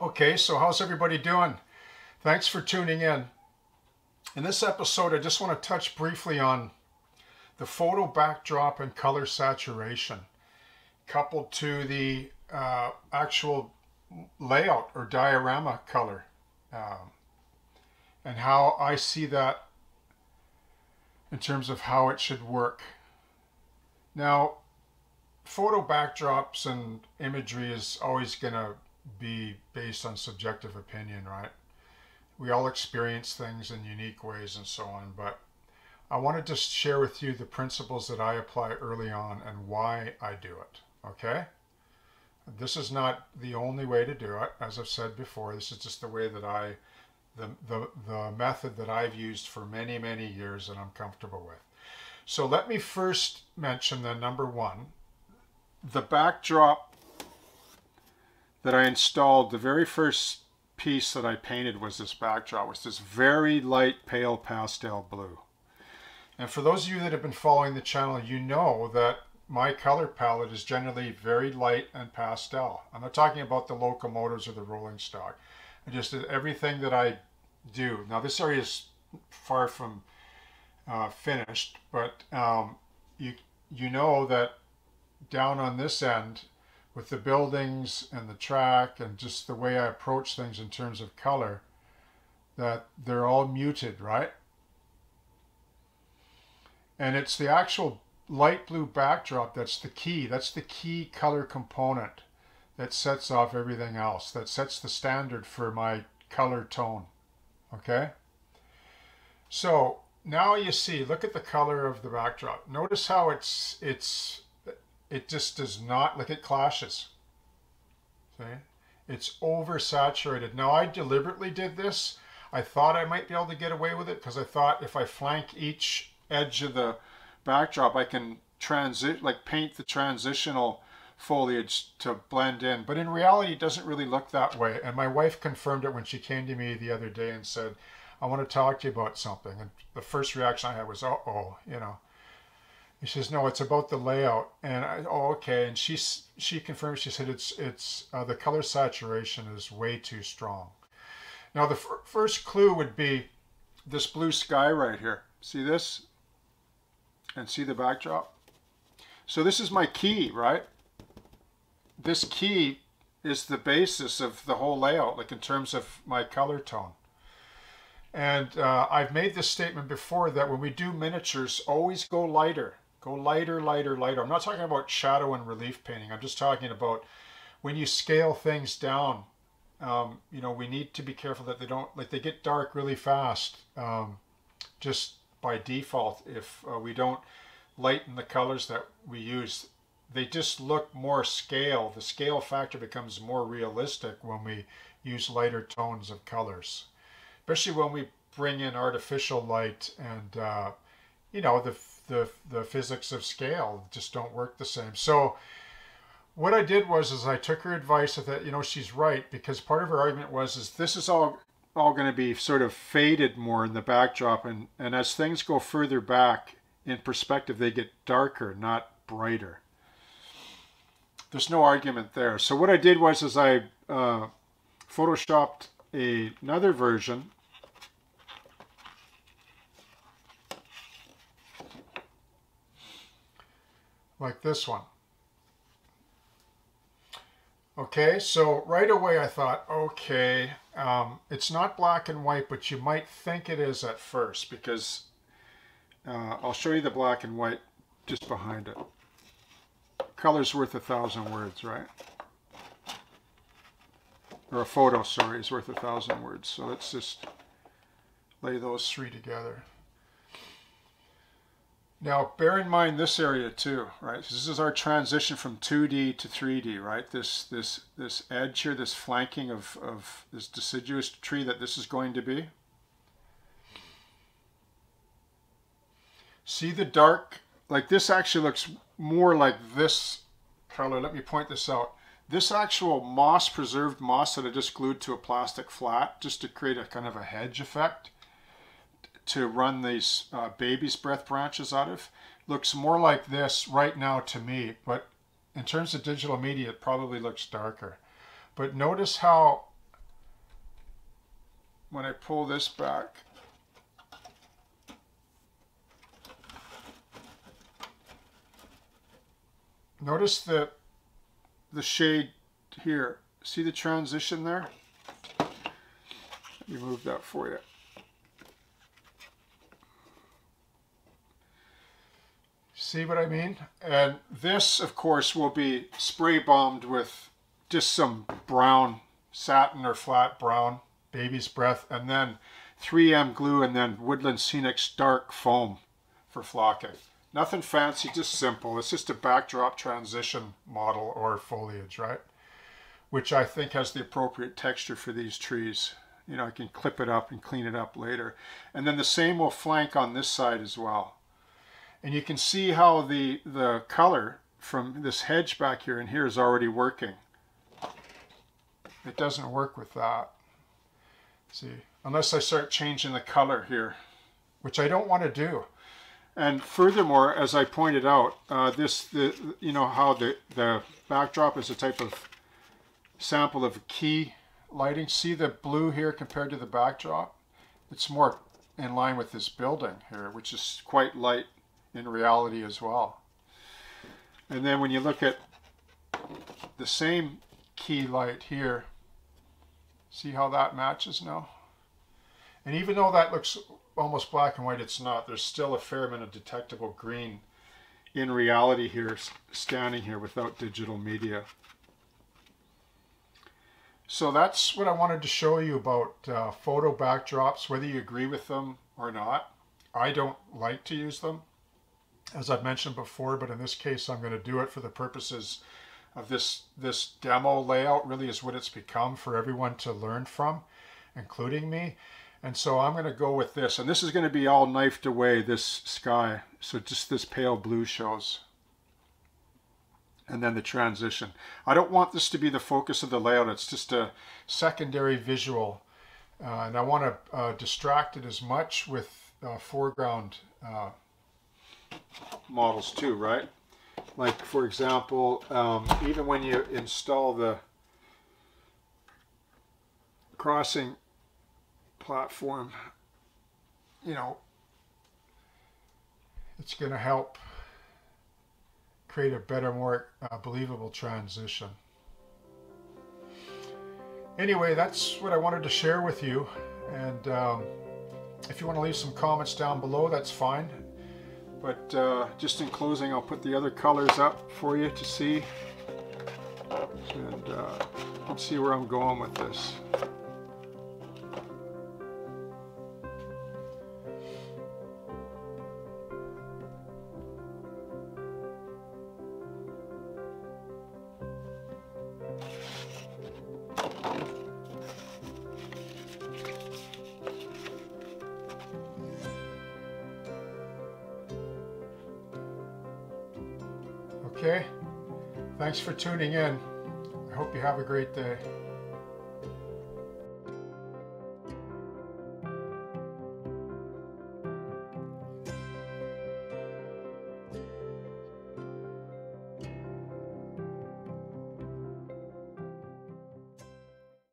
Okay, so how's everybody doing? Thanks for tuning in. In this episode, I just want to touch briefly on the photo backdrop and color saturation, coupled to the actual layout or diorama color, and how I see that in terms of how it should work. Now, photo backdrops and imagery is always going to be based on subjective opinion, right? We all experience things in unique ways and so on, but I wanted to share with you the principles that I apply early on and why I do it, okay? This is not the only way to do it. As I've said before, this is just the way that the method that I've used for many, many years and I'm comfortable with. So let me first mention the number one, the backdrop that I installed. The very first piece that I painted was this backdrop, was this very light pale pastel blue. And for those of you that have been following the channel, you know that my color palette is generally very light and pastel. I'm not talking about the locomotives or the rolling stock. I just did everything that I do. Now this area is far from finished, but you know that down on this end, with the buildings and the track and just the way I approach things in terms of color, that they're all muted, right? And it's the actual light blue backdrop that's the key. That's the key color component that sets off everything else, that sets the standard for my color tone, okay? So now you see, look at the color of the backdrop. Notice how it just does not, like, it clashes. See? It's oversaturated. Now I deliberately did this. I thought I might be able to get away with it because I thought if I flank each edge of the backdrop, I can paint the transitional foliage to blend in. But in reality, it doesn't really look that way. And my wife confirmed it when she came to me the other day and said, I want to talk to you about something. And the first reaction I had was, uh-oh, you know. He says, no, it's about the layout. And oh, okay. And she confirmed, she said, it's the color saturation is way too strong. Now, the first clue would be this blue sky right here. See this? And see the backdrop? So this is my key, right? This key is the basis of the whole layout, like in terms of my color tone. And I've made this statement before that when we do miniatures, always go lighter. Go lighter, lighter, lighter. I'm not talking about shadow and relief painting. I'm just talking about when you scale things down, you know, we need to be careful that they don't, like, they get dark really fast, just by default. If we don't lighten the colors that we use, they just look more scale. The scale factor becomes more realistic when we use lighter tones of colors, especially when we bring in artificial light and, you know, the physics of scale just don't work the same. So what I did was I took her advice that, you know, she's right, because part of her argument was this is all going to be sort of faded more in the backdrop, and as things go further back in perspective, they get darker, not brighter. There's no argument there. So what I did was I photoshopped another version like this one. Okay, so right away I thought, okay, it's not black and white, but you might think it is at first, because I'll show you the black and white just behind it. Color's worth 1,000 words, right? Or a photo, sorry, is worth 1,000 words. So let's just lay those three together. Now, bear in mind this area too, right? This is our transition from 2D to 3D, right? This edge here, this flanking of this deciduous tree that this is going to be. See the dark? Like, this actually looks more like this color. Let me point this out. This actual moss, preserved moss that I just glued to a plastic flat, just to create a kind of a hedge effect, to run these baby's breath branches out of, looks more like this right now to me, but in terms of digital media, it probably looks darker. But notice how when I pull this back, notice the shade here. See the transition there? Let me move that for you. See what I mean? And this, of course, will be spray bombed with just some brown satin or flat brown, baby's breath, and then 3M glue, and then Woodland Scenics dark foam for flocking. Nothing fancy, just simple. It's just a backdrop transition model or foliage, right? Which I think has the appropriate texture for these trees. You know, I can clip it up and clean it up later. And then the same will flank on this side as well. And you can see how the color from this hedge back here and here is already working. It doesn't work with that. See, unless I start changing the color here, which I don't want to do. And furthermore, as I pointed out, you know how the backdrop is a type of sample of key lighting. See the blue here compared to the backdrop? It's more in line with this building here, which is quite light in reality as well. And then when you look at the same key light here, see how that matches now? And even though that looks almost black and white, it's not. There's still a fair amount of detectable green in reality here, standing here without digital media. So that's what I wanted to show you about photo backdrops, whether you agree with them or not. I don't like to use them, as I've mentioned before, but in this case I'm going to do it for the purposes of this demo layout. Really is what it's become for everyone to learn from, including me. And so I'm going to go with this, and this is going to be all knifed away, this sky, so just this pale blue shows. And then the transition. I don't want this to be the focus of the layout, it's just a secondary visual. And I want to distract it as much with foreground models too, right? Like, for example, even when you install the crossing platform, you know, it's going to help create a better, more believable transition. Anyway, that's what I wanted to share with you. And if you want to leave some comments down below, that's fine. But just in closing, I'll put the other colors up for you to see. And you can see where I'm going with this. Okay, thanks for tuning in. I hope you have a great day.